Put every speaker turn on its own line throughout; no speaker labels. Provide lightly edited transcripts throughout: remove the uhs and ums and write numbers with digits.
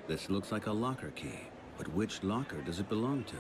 This looks like a locker key, but which locker does it belong to?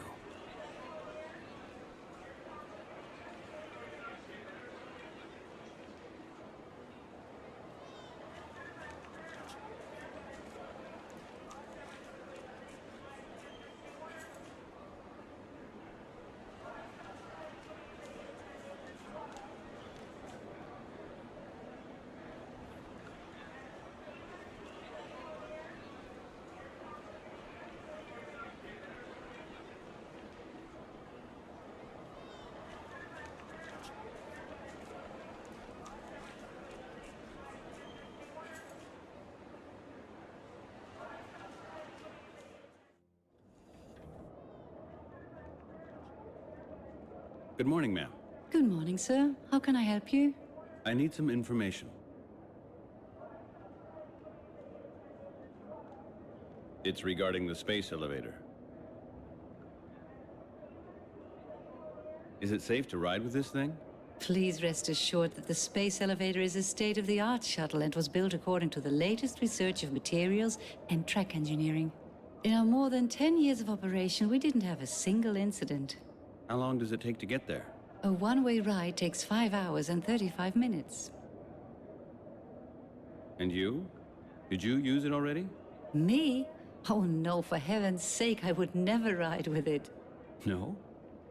Good morning, ma'am.
Good morning, sir. How can I help you?
I need some information. It's regarding the space elevator. Is it safe to ride with this thing?
Please rest assured that the space elevator is a state-of-the-art shuttle and was built according to the latest research of materials and track engineering. In our more than 10 years of operation, we didn't have a single incident.
How long does it take to get there?
A one-way ride takes 5 hours and 35 minutes.
And you? Did you use it already?
Me? Oh no, for heaven's sake, I would never ride with it.
No?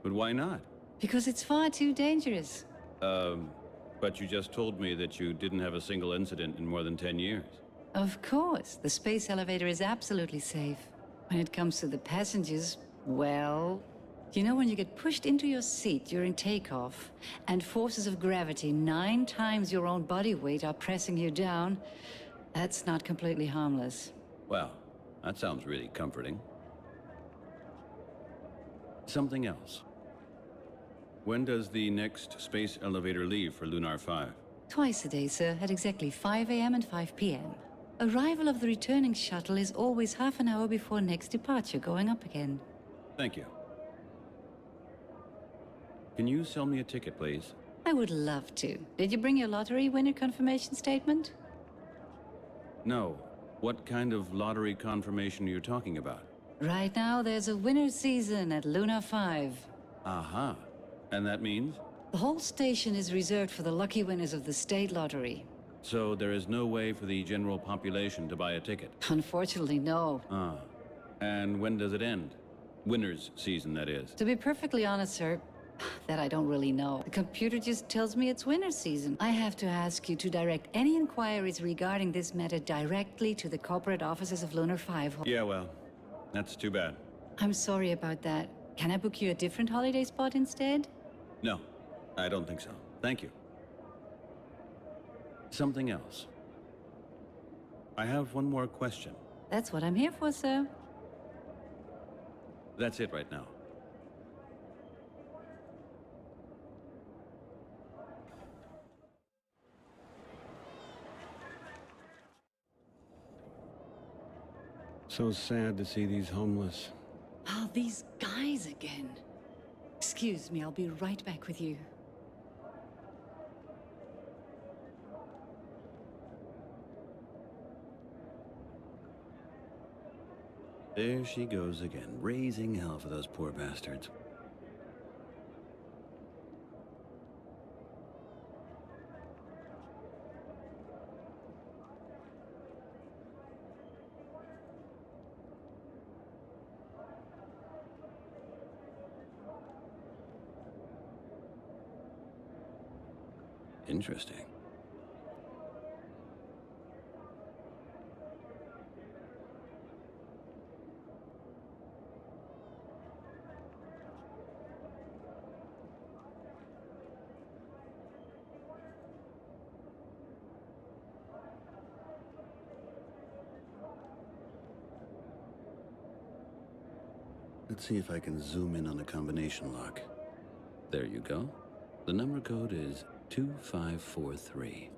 But why not?
Because it's far too dangerous.
But you just told me that you didn't have a single incident in more than 10 years.
Of course, the space elevator is absolutely safe. When it comes to the passengers, well... You know, when you get pushed into your seat during takeoff, and forces of gravity 9 times your own body weight are pressing you down, that's not completely harmless.
Well, that sounds really comforting. Something else. When does the next space elevator leave for LUNAR 5?
Twice a day, sir, at exactly 5 a.m. and 5 p.m. Arrival of the returning shuttle is always half an hour before next departure, going up again.
Thank you. Can you sell me a ticket, please?
I would love to. Did you bring your lottery winner confirmation statement?
No. What kind of lottery confirmation are you talking about?
Right now, there's a winner's season at LUNAR 5.
Aha. And that means?
The whole station is reserved for the lucky winners of the state lottery.
So there is no way for the general population to buy a ticket?
Unfortunately, no.
Ah. And when does it end? Winner's season, that is.
To be perfectly honest, sir, that I don't really know. The computer just tells me it's winter season. I have to ask you to direct any inquiries regarding this matter directly to the corporate offices of LUNAR 5.
Yeah, well, that's too bad.
I'm sorry about that. Can I book you a different holiday spot instead?
No, I don't think so. Thank you. Something else. I have one more question.
That's what I'm here for, sir.
That's it right now. So sad to see these homeless.
Oh, these guys again. Excuse me, I'll be right back with you.
There she goes again, raising hell for those poor bastards. Interesting. Let's see if I can zoom in on the combination lock. There you go. The number code is 2543.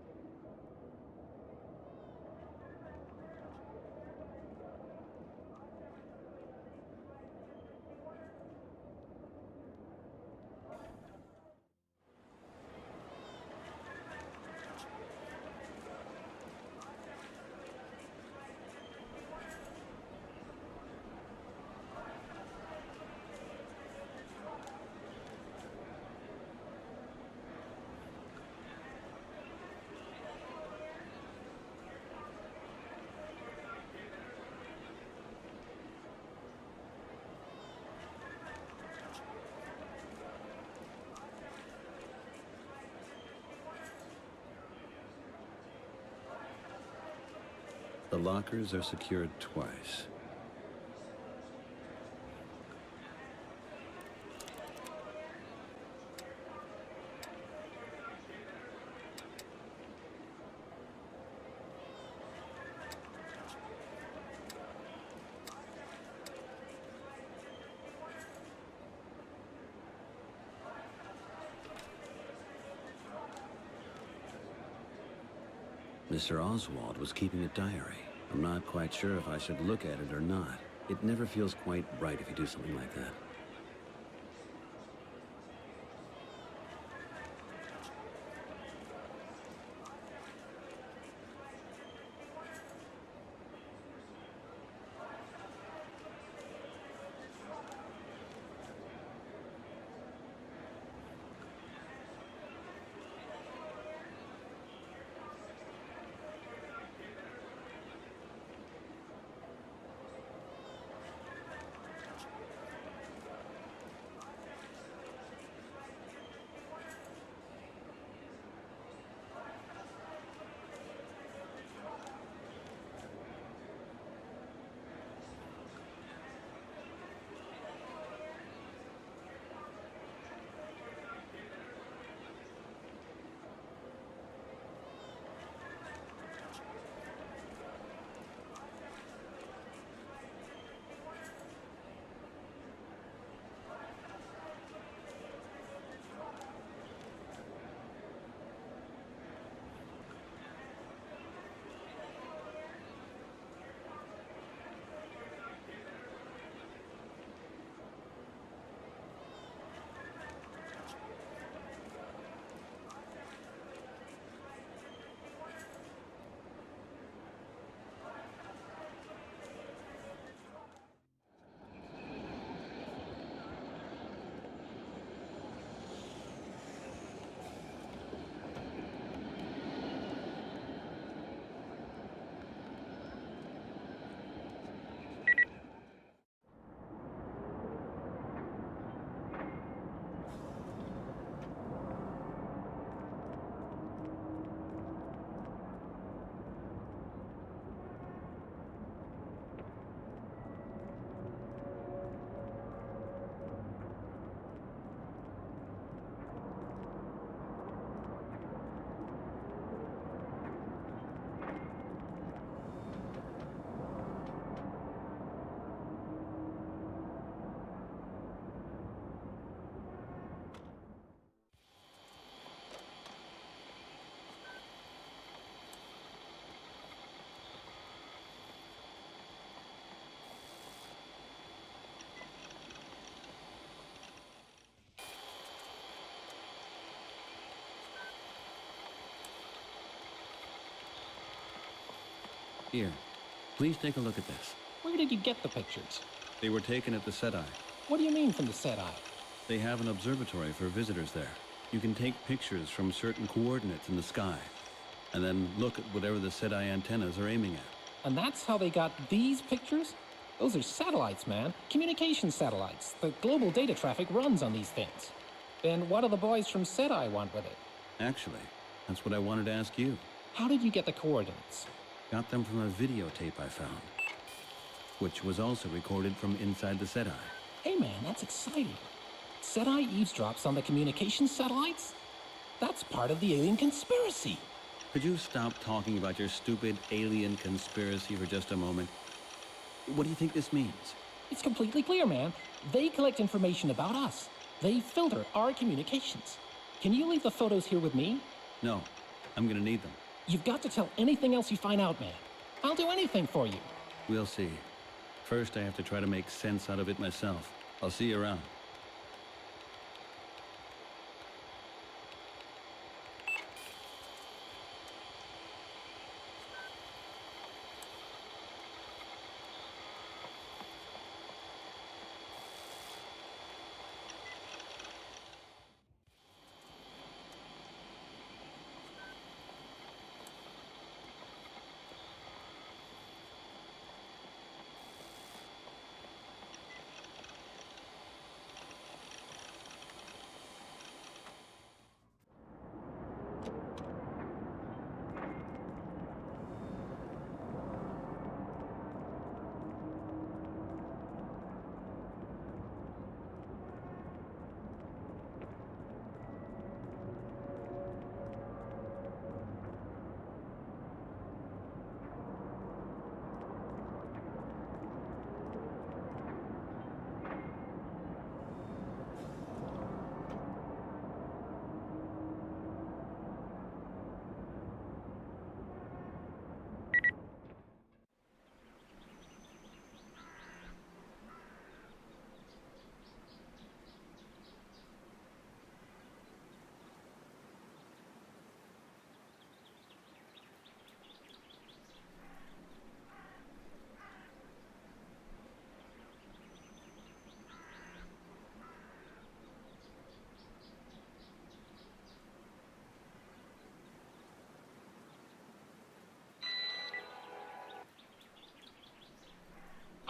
The lockers are secured twice. Mr. Oswald was keeping a diary. I'm not quite sure if I should look at it or not. It never feels quite right if you do something like that. Here, please take a look at this.
Where did you get the pictures?
They were taken at the SETI.
What do you mean from the SETI?
They have an observatory for visitors there. You can take pictures from certain coordinates in the sky, and then look at whatever the SETI antennas are aiming at.
And that's how they got these pictures? Those are satellites, man. Communication satellites. The global data traffic runs on these things. Then what do the boys from SETI want with it?
Actually, that's what I wanted to ask you.
How did you get the coordinates?
Got them from a videotape I found, which was also recorded from inside the SETI.
Hey man, that's exciting. SETI eavesdrops on the communication satellites? That's part of the alien conspiracy.
Could you stop talking about your stupid alien conspiracy for just a moment? What do you think this means?
It's completely clear, man. They collect information about us. They filter our communications. Can you leave the photos here with me?
No, I'm gonna need them.
You've got to tell anything else you find out, man. I'll do anything for you.
We'll see. First, I have to try to make sense out of it myself. I'll see you around.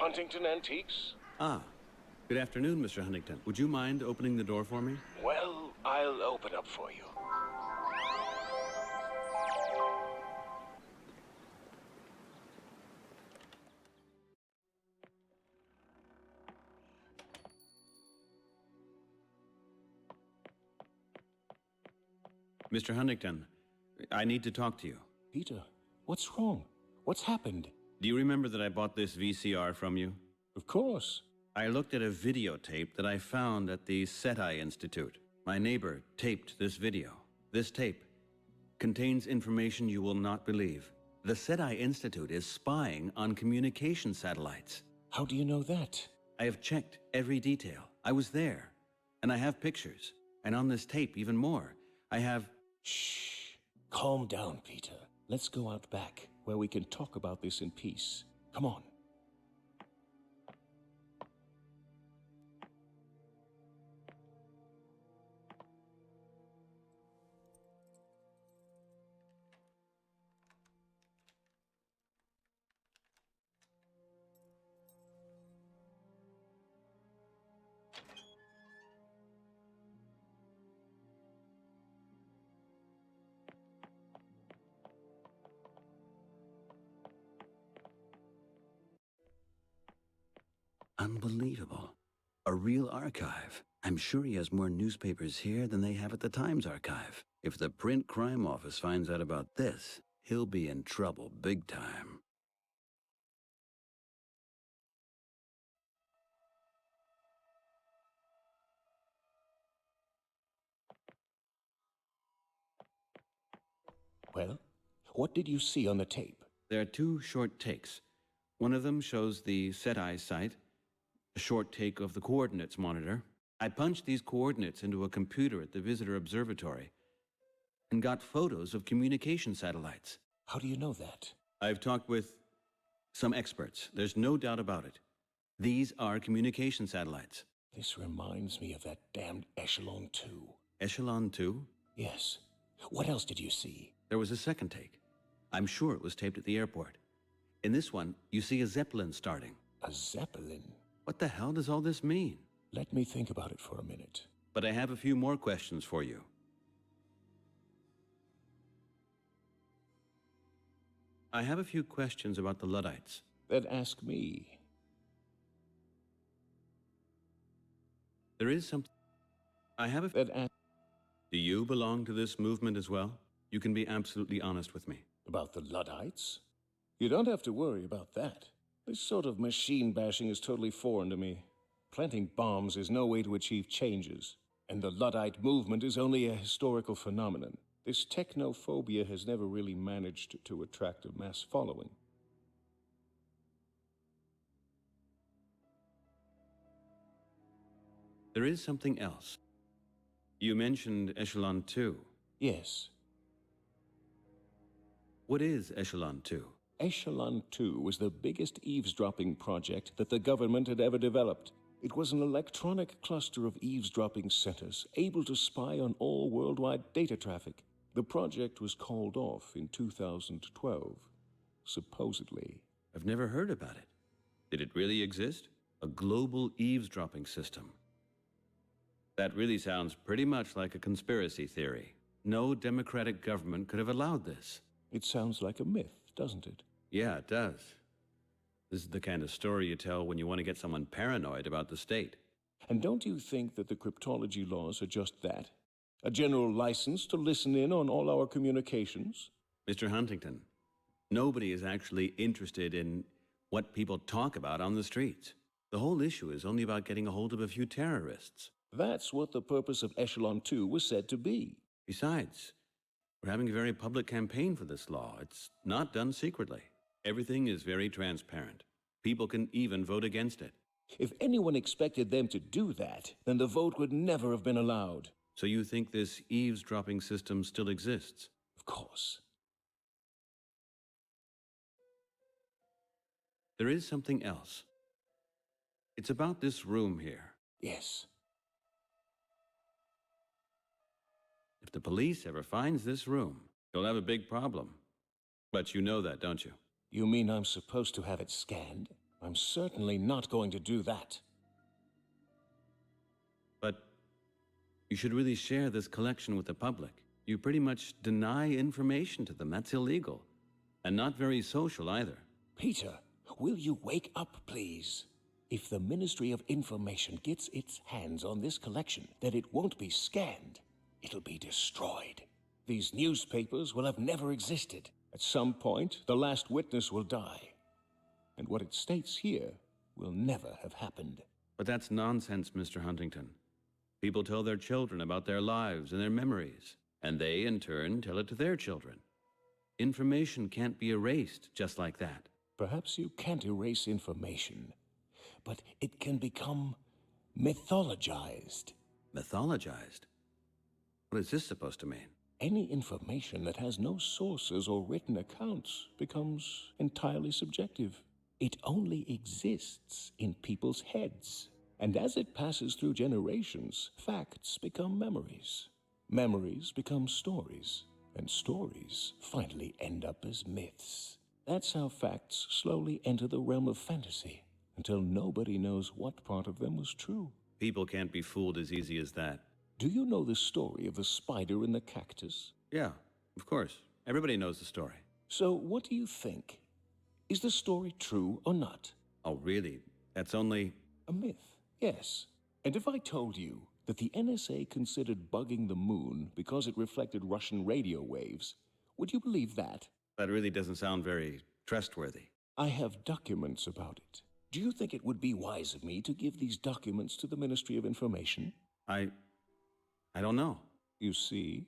Huntington Antiques?
Ah, good afternoon, Mr. Huntington. Would you mind opening the door for me?
Well, I'll open up for you.
Mr. Huntington, I need to talk to you.
Peter, what's wrong? What's happened?
Do you remember that I bought this VCR from you?
Of course.
I looked at a videotape that I found at the SETI Institute. My neighbor taped this video. This tape contains information you will not believe. The SETI Institute is spying on communication satellites.
How do you know that?
I have checked every detail. I was there, and I have pictures. And on this tape, even more. I have...
Shh. Calm down, Peter. Let's go out back, where we can talk about this in peace. Come on.
Unbelievable. A real archive. I'm sure he has more newspapers here than they have at the Times archive. If the print crime office finds out about this, he'll be in trouble big time.
Well, what did you see on the tape?
There are two short takes. One of them shows the SETI site, a short take of the coordinates monitor. I punched these coordinates into a computer at the Visitor Observatory and got photos of communication satellites.
How do you know that?
I've talked with some experts. There's no doubt about it. These are communication satellites.
This reminds me of that damned Echelon 2.
Echelon 2?
Yes. What else did you see?
There was a second take. I'm sure it was taped at the airport. In this one, you see a Zeppelin starting.
A Zeppelin?
What the hell does all this mean?
Let me think about it for a minute.
But I have a few more questions for you. I have a few questions about the Luddites.
Then ask me.
There is something... I have a...
Then ask...
Do you belong to this movement as well? You can be absolutely honest with me.
About the Luddites? You don't have to worry about that. This sort of machine bashing is totally foreign to me. Planting bombs is no way to achieve changes, and the Luddite movement is only a historical phenomenon. This technophobia has never really managed to attract a mass following.
There is something else. You mentioned Echelon 2.
Yes.
What is Echelon 2?
Echelon 2 was the biggest eavesdropping project that the government had ever developed. It was an electronic cluster of eavesdropping centers, able to spy on all worldwide data traffic. The project was called off in 2012, supposedly.
I've never heard about it. Did it really exist? A global eavesdropping system. That really sounds pretty much like a conspiracy theory. No democratic government could have allowed this.
It sounds like a myth, doesn't it?
Yeah, it does. This is the kind of story you tell when you want to get someone paranoid about the state.
And don't you think that the cryptology laws are just that? A general license to listen in on all our communications?
Mr. Huntington, nobody is actually interested in what people talk about on the streets. The whole issue is only about getting a hold of a few terrorists.
That's what the purpose of Echelon 2 was said to be.
Besides, we're having a very public campaign for this law. It's not done secretly. Everything is very transparent. People can even vote against it.
If anyone expected them to do that, then the vote would never have been allowed.
So you think this eavesdropping system still exists?
Of course.
There is something else. It's about this room here.
Yes.
If the police ever finds this room, you'll have a big problem. But you know that, don't you?
You mean I'm supposed to have it scanned? I'm certainly not going to do that.
But you should really share this collection with the public. You pretty much deny information to them. That's illegal. And not very social either.
Peter, will you wake up, please? If the Ministry of Information gets its hands on this collection, then it won't be scanned. It'll be destroyed. These newspapers will have never existed. At some point, the last witness will die. And what it states here will never have happened.
But that's nonsense, Mr. Huntington. People tell their children about their lives and their memories, and they, in turn, tell it to their children. Information can't be erased just like that.
Perhaps you can't erase information, but it can become mythologized.
Mythologized? What is this supposed to mean?
Any information that has no sources or written accounts becomes entirely subjective. It only exists in people's heads. And as it passes through generations, facts become memories. Memories become stories. And stories finally end up as myths. That's how facts slowly enter the realm of fantasy, until nobody knows what part of them was true.
People can't be fooled as easy as that.
Do you know the story of the spider in the cactus?
Yeah, of course. Everybody knows the story.
So what do you think? Is the story true or not?
Oh, really? That's only...
A myth, yes. And if I told you that the NSA considered bugging the moon because it reflected Russian radio waves, would you believe that?
That really doesn't sound very trustworthy.
I have documents about it. Do you think it would be wise of me to give these documents to the Ministry of Information?
I don't know.
You see?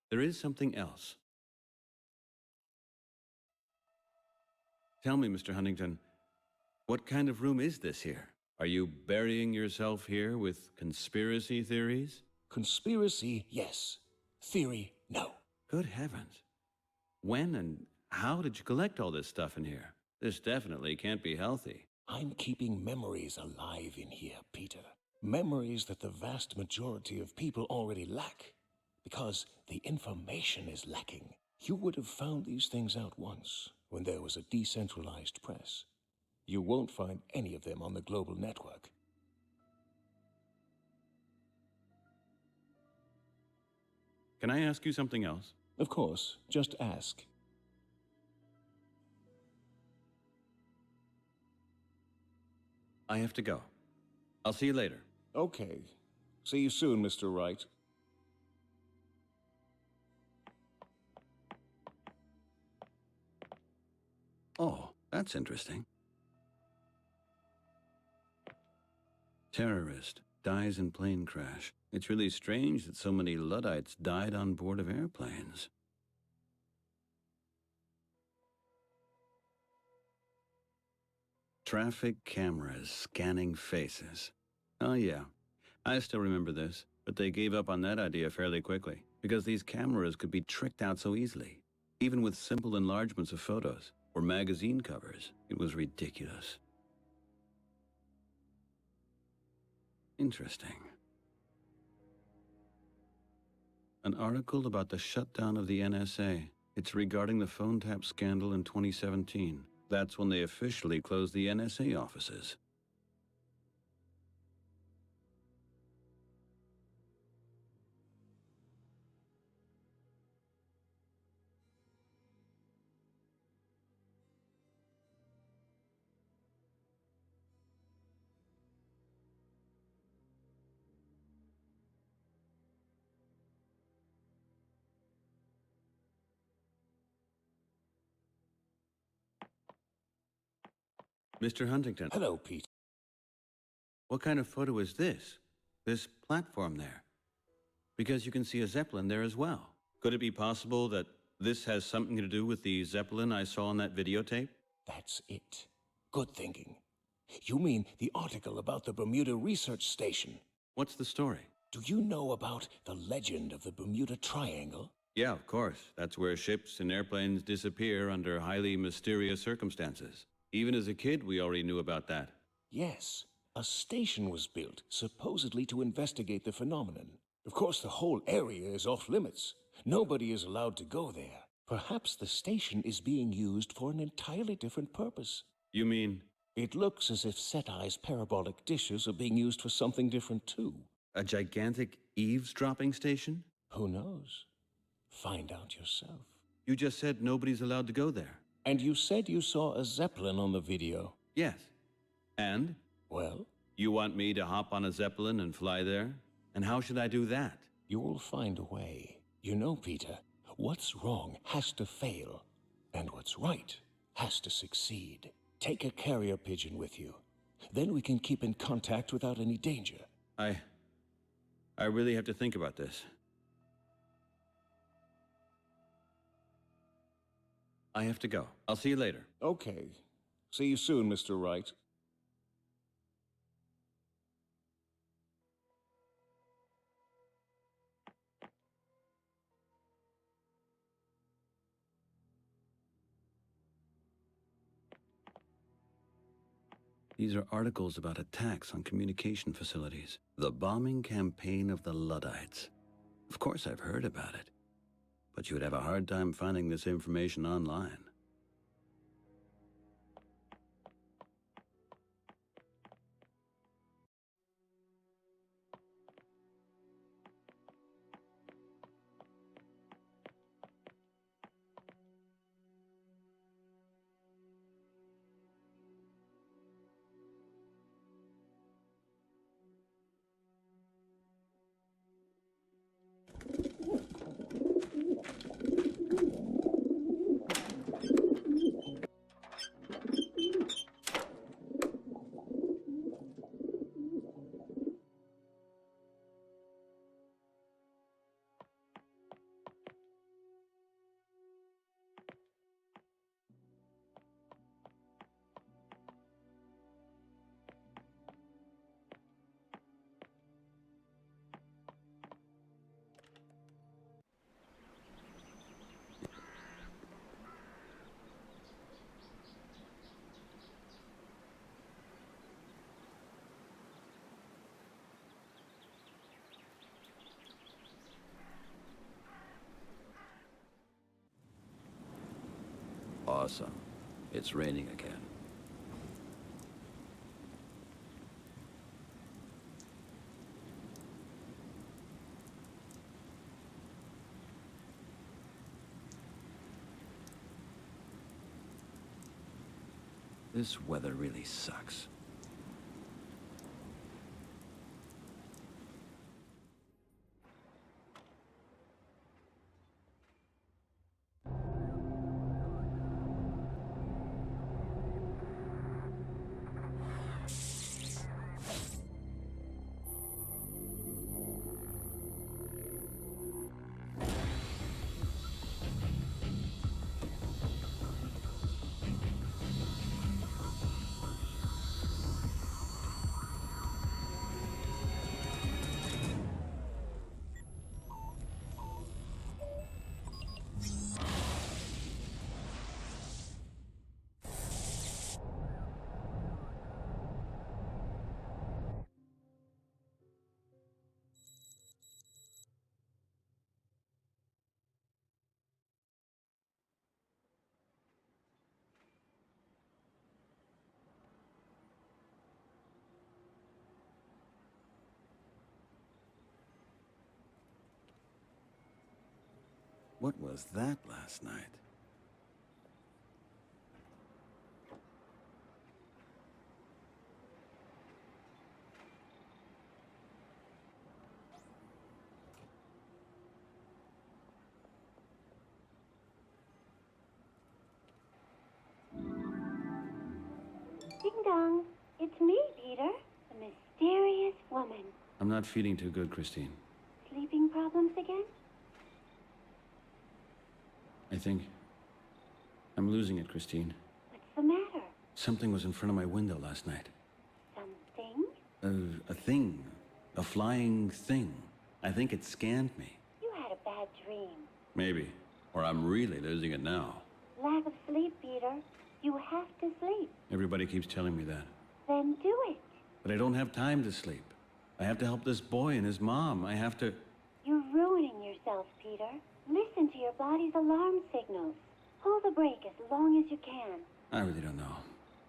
There is something else. Tell me, Mr. Huntington, what kind of room is this here? Are you burying yourself here with conspiracy theories?
Conspiracy, yes. Theory, no.
Good heavens. When and how did you collect all this stuff in here? This definitely can't be healthy.
I'm keeping memories alive in here, Peter. Memories that the vast majority of people already lack. Because the information is lacking. You would have found these things out once, when there was a decentralized press. You won't find any of them on the global network.
Can I ask you something else?
Of course, just ask.
I have to go. I'll see you later.
Okay. See you soon, Mr. Wright.
Oh, that's interesting. Terrorist dies in plane crash. It's really strange that so many Luddites died on board of airplanes. Traffic cameras scanning faces. Oh yeah, I still remember this, but they gave up on that idea fairly quickly, because these cameras could be tricked out so easily. Even with simple enlargements of photos or magazine covers, it was ridiculous. Interesting. An article about the shutdown of the NSA. It's regarding the phone tap scandal in 2017. That's when they officially closed the NSA offices. Mr. Huntington.
Hello, Pete.
What kind of photo is this? This platform there? Because you can see a Zeppelin there as well. Could it be possible that this has something to do with the Zeppelin I saw on that videotape?
That's it. Good thinking. You mean the article about the Bermuda Research Station?
What's the story?
Do you know about the legend of the Bermuda Triangle?
Yeah, of course. That's where ships and airplanes disappear under highly mysterious circumstances. Even as a kid, we already knew about that.
Yes. A station was built, supposedly to investigate the phenomenon. Of course, the whole area is off limits. Nobody is allowed to go there. Perhaps the station is being used for an entirely different purpose.
You mean
It looks as if SETI's parabolic dishes are being used for something different too.
a gigantic eavesdropping station?
Who knows? Find out yourself.
You just said nobody's allowed to go there.
And you said you saw a Zeppelin on the video.
Yes. And?
Well,
You want me to hop on a Zeppelin and fly there? And how should I do that?
you will find a way. You know, Peter, what's wrong has to fail, and what's right has to succeed. Take a carrier pigeon with you. Then we can keep in contact without any danger.
I really have to think about this. I have to go. I'll see you later.
Okay. See you soon, Mr. Wright.
These are articles about attacks on communication facilities. The bombing campaign of the Luddites. Of course I've heard about it. But you would have a hard time finding this information online. Awesome. It's raining again. This weather really sucks. What was that last night?
Ding dong. It's me, Peter, the mysterious woman.
I'm not feeling too good, Christine.
Sleeping problems again?
I think I'm losing it, Christine.
What's the matter?
Something was in front of my window last night.
Something?
A thing. A flying thing. I think it scanned me.
You had a bad dream.
Maybe. Or I'm really losing it now.
Lack of sleep, Peter. You have to sleep.
Everybody keeps telling me that.
Then do it.
But I don't have time to sleep. I have to help this boy and his mom. I have to...
You're ruining yourself, yourself, Peter. Listen to your body's alarm signals. Hold the brake as long as you can.
I really don't know.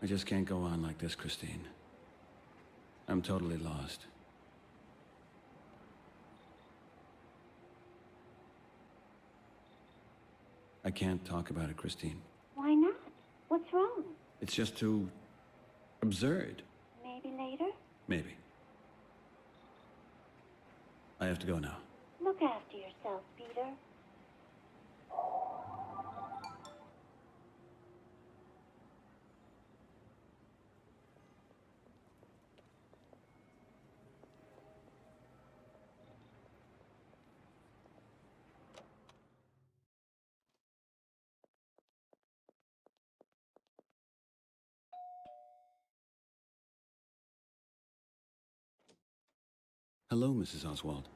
I just can't go on like this, Christine. I'm totally lost. I can't talk about it, Christine.
Why not? What's wrong?
It's just too absurd.
Maybe later?
Maybe. I have to go now.
Look after yourself, Peter.
Hello, Mrs. Oswald.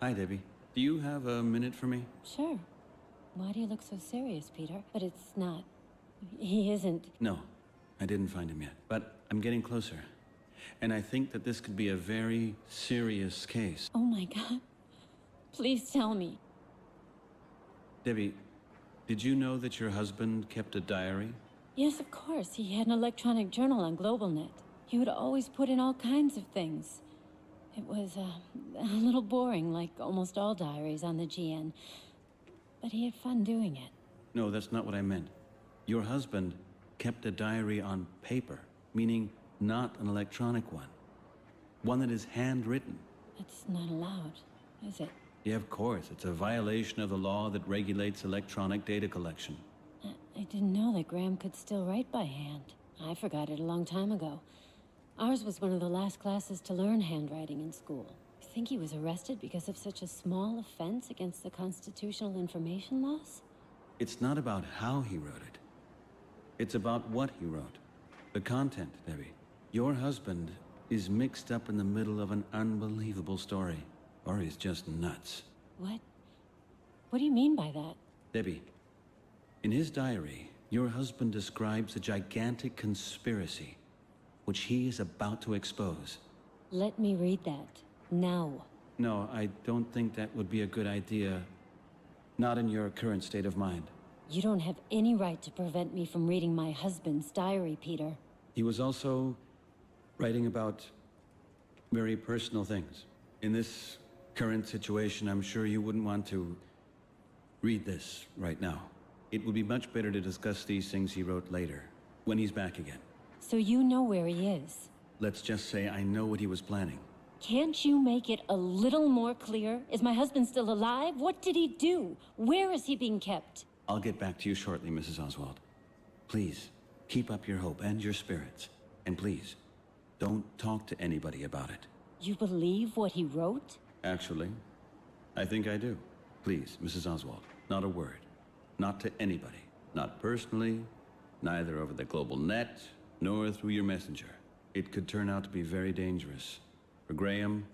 Hi, Debbie. Do you have a minute for me?
Sure. Why do you look so serious, Peter? But it's not. He isn't.
No, I didn't find him yet. But I'm getting closer. And I think that this could be a very serious case.
Oh my God. Please tell me.
Debbie, did you know that your husband kept a diary?
Yes, of course. He had an electronic journal on GlobalNet. He would always put in all kinds of things. It was a little boring, like almost all diaries on the GN. But he had fun doing it.
No, that's not what I meant. Your husband kept a diary on paper, meaning not an electronic one. One that is handwritten.
That's not allowed, is it?
Yeah, of course. It's a violation of the law that regulates electronic data collection.
I didn't know that Graham could still write by hand. I forgot it a long time ago. Ours was one of the last classes to learn handwriting in school. You think he was arrested because of such a small offense against the constitutional information laws?
It's not about how he wrote it. It's about what he wrote. The content, Debbie. Your husband is mixed up in the middle of an unbelievable story. Or he's just nuts.
What? What do you mean by that?
Debbie, in his diary, your husband describes a gigantic conspiracy which he is about to expose.
Let me read that. Now.
No, I don't think that would be a good idea. Not in your current state of mind.
You don't have any right to prevent me from reading my husband's diary, Peter.
He was also writing about very personal things. In this current situation, I'm sure you wouldn't want to read this right now. It would be much better to discuss these things he wrote later, when he's back again.
So you know where he is.
Let's just say I know what he was planning.
Can't you make it a little more clear? Is my husband still alive? What did he do? Where is he being kept?
I'll get back to you shortly, Mrs. Oswald. Please, keep up your hope and your spirits. And please, don't talk to anybody about it.
You believe what he wrote?
Actually, I think I do. Please, Mrs. Oswald, not a word. Not to anybody. Not personally, neither over the global net, nor through your messenger. It could turn out to be very dangerous. For Graham,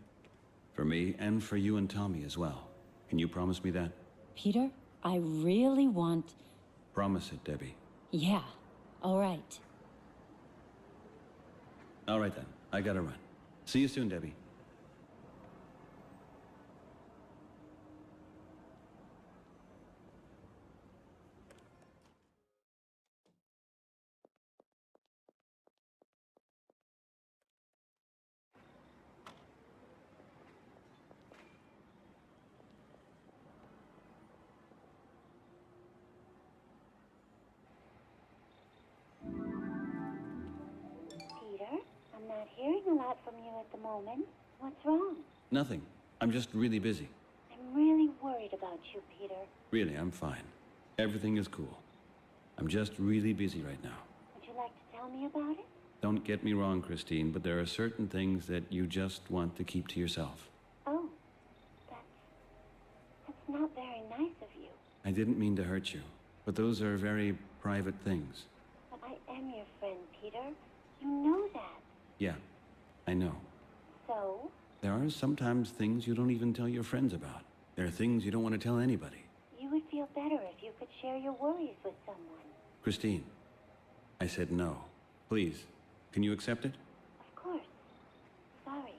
for me, and for you and Tommy as well. Can you promise me that?
Peter, I really want...
Promise it, Debbie.
Yeah, all right.
All right then, I gotta run. See you soon, Debbie.
Peter, I'm not hearing a lot from you at the moment. What's wrong?
Nothing. I'm just really busy.
I'm really worried about you, Peter.
Really, I'm fine. Everything is cool. I'm just really busy right now.
Would you like to tell me about it?
Don't get me wrong, Christine, but there are certain things that you just want to keep to yourself.
Oh, that's not very nice of you.
I didn't mean to hurt you, but those are very private things.
But I am your friend, Peter. You know that.
Yeah, I know.
So?
There are sometimes things you don't even tell your friends about. There are things you don't want to tell anybody.
You would feel better if you could share your worries with someone.
Christine, I said no. Please, can you accept it?
Of course. Sorry.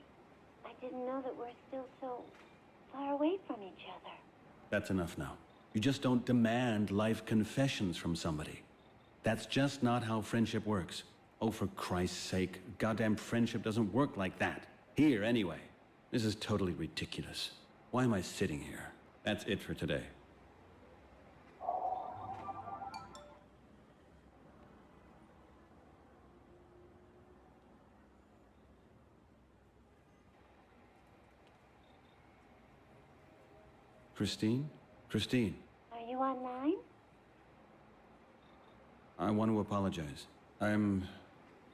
I didn't know that we're still so far away from each other.
That's enough now. You just don't demand life confessions from somebody. That's just not how friendship works. Oh, for Christ's sake, goddamn friendship doesn't work like that. Here, anyway. This is totally ridiculous. Why am I sitting here? That's it for today. Christine? Christine,
Are you online?
I want to apologize. I'm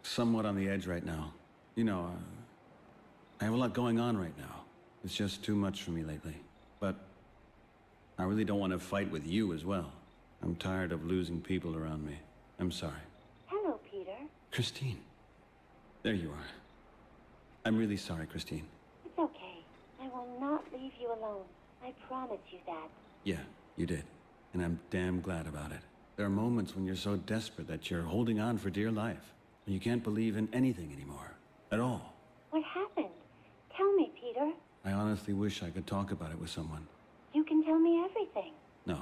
somewhat on the edge right now. You know, I have a lot going on right now. It's just too much for me lately. But I really don't want to fight with you as well. I'm tired of losing people around me. I'm sorry.
Hello, Peter.
Christine. There you are. I'm really sorry, Christine.
It's okay. I will not leave you alone. I promise you that.
Yeah, you did. And I'm damn glad about it. There are moments when you're so desperate that you're holding on for dear life. And you can't believe in anything anymore. At all.
What happened? Tell me, Peter.
I honestly wish I could talk about it with someone.
You can tell me everything.
No.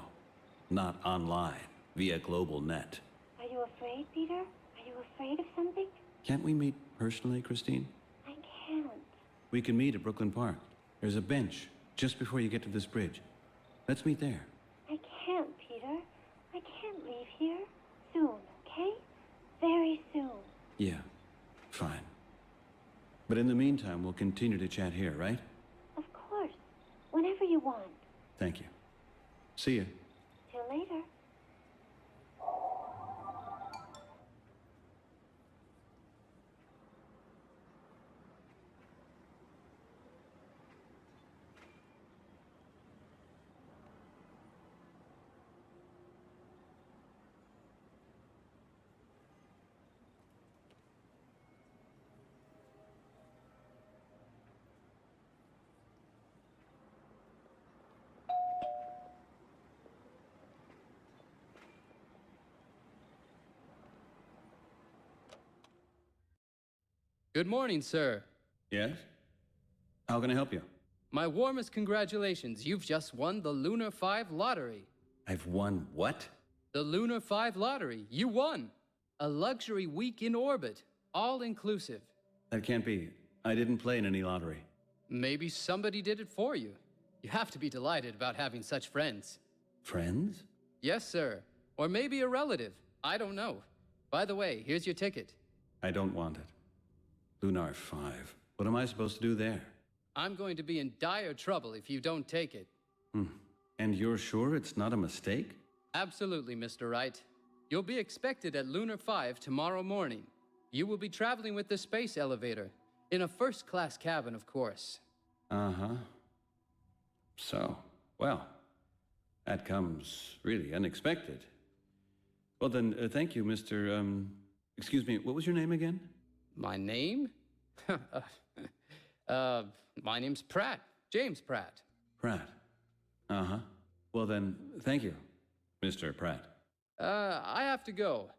Not online. Via global net.
Are you afraid, Peter? Are you afraid of something?
Can't we meet personally, Christine?
I can't.
We can meet at Brooklyn Park. There's a bench just before you get to this bridge. Let's meet there.
I can't, Peter. I can't leave here. Soon, okay? Very soon.
Yeah, fine. But in the meantime, we'll continue to chat here, right?
Of course. Whenever you want.
Thank you. See ya.
Till later.
Good morning, sir.
Yes? How can I help you?
My warmest congratulations. You've just won the LUNAR 5 lottery.
I've won what?
The LUNAR 5 lottery. You won. A luxury week in orbit, all inclusive.
That can't be. I didn't play in any lottery.
Maybe somebody did it for you. You have to be delighted about having such friends.
Friends?
Yes, sir. Or maybe a relative. I don't know. By the way, here's your ticket.
I don't want it. LUNAR 5. What am I supposed to do there?
I'm going to be in dire trouble if you don't take it.
And you're sure it's not a mistake?
Absolutely, Mr. Wright. You'll be expected at LUNAR 5 tomorrow morning. You will be traveling with the space elevator. In a first-class cabin, of course.
Uh-huh. So, well, that comes really unexpected. Well then, thank you, Mr. Excuse me, what was your name again?
My name? My name's Pratt. James Pratt.
Pratt. Uh-huh. Well then, thank you, Mr. Pratt.
I have to go.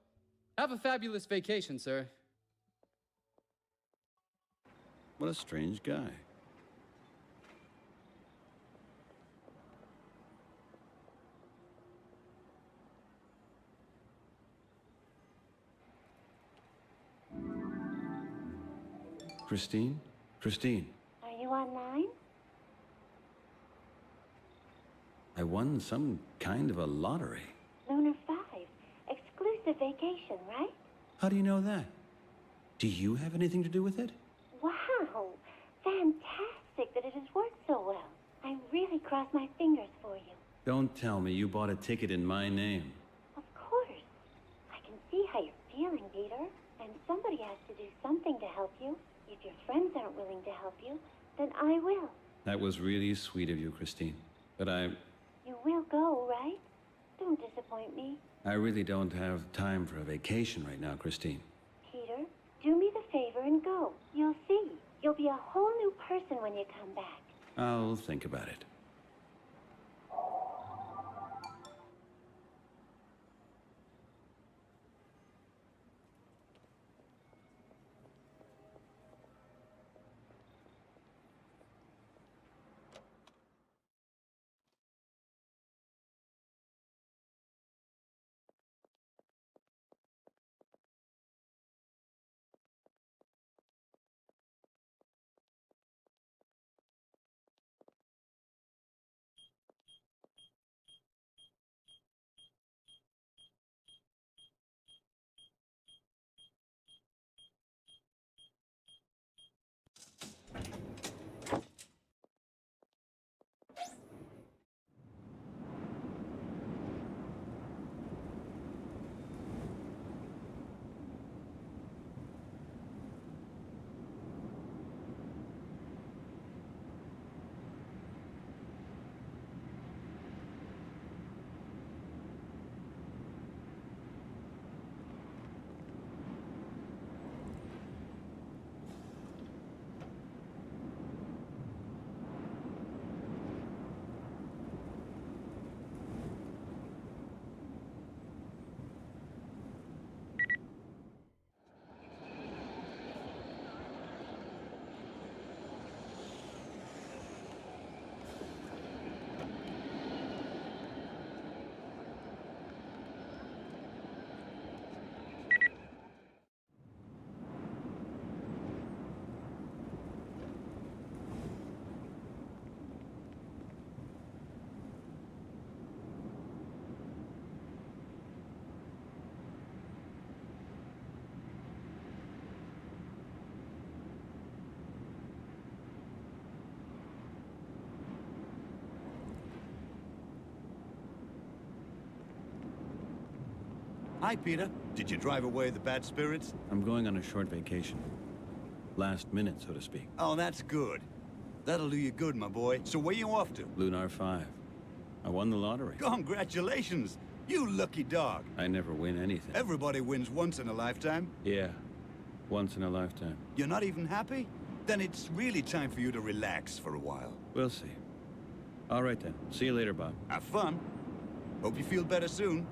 Have a fabulous vacation, sir.
What a strange guy. Christine? Christine,
Are you online?
I won some kind of a lottery.
LUNAR 5. Exclusive vacation, right?
How do you know that? Do you have anything to do with it?
Wow! Fantastic that it has worked so well. I really cross my fingers for you.
Don't tell me you bought a ticket in my name.
Of course. I can see how you're feeling, Peter. And somebody has to do something to help you. If your friends aren't willing to help you, then I will.
That was really sweet of you, Christine. But
You will go, right? Don't disappoint me.
I really don't have time for a vacation right now, Christine.
Peter, do me the favor and go. You'll see. You'll be a whole new person when you come back.
I'll think about it.
Hi, Peter. Did you drive away the bad spirits?
I'm going on a short vacation. Last minute, so to speak.
Oh, that's good. That'll do you good, my boy. So where you off to?
LUNAR 5. I won the lottery.
Congratulations! You lucky dog.
I never win anything.
Everybody wins once in a lifetime.
Yeah, once in a lifetime.
You're not even happy? Then it's really time for you to relax for a while.
We'll see. All right then. See you later, Bob.
Have fun. Hope you feel better soon.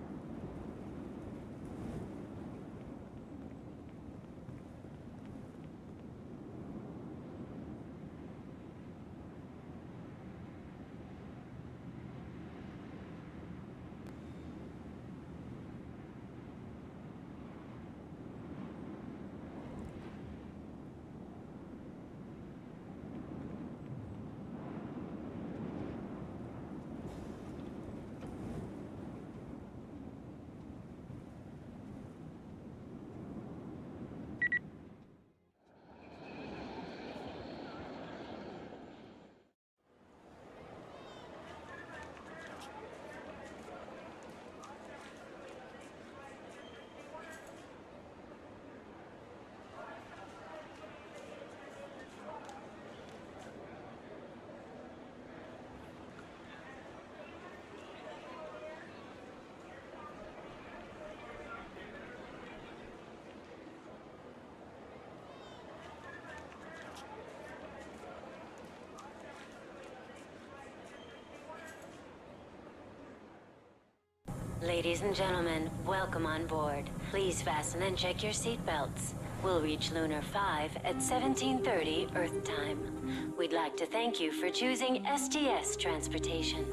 Ladies and gentlemen, welcome on board. Please fasten and check your seatbelts. We'll reach LUNAR 5 at 17:30 Earth time. We'd like to thank you for choosing STS Transportation.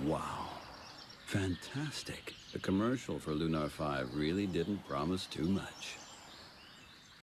Wow. Fantastic. The commercial for LUNAR 5 really didn't promise too much.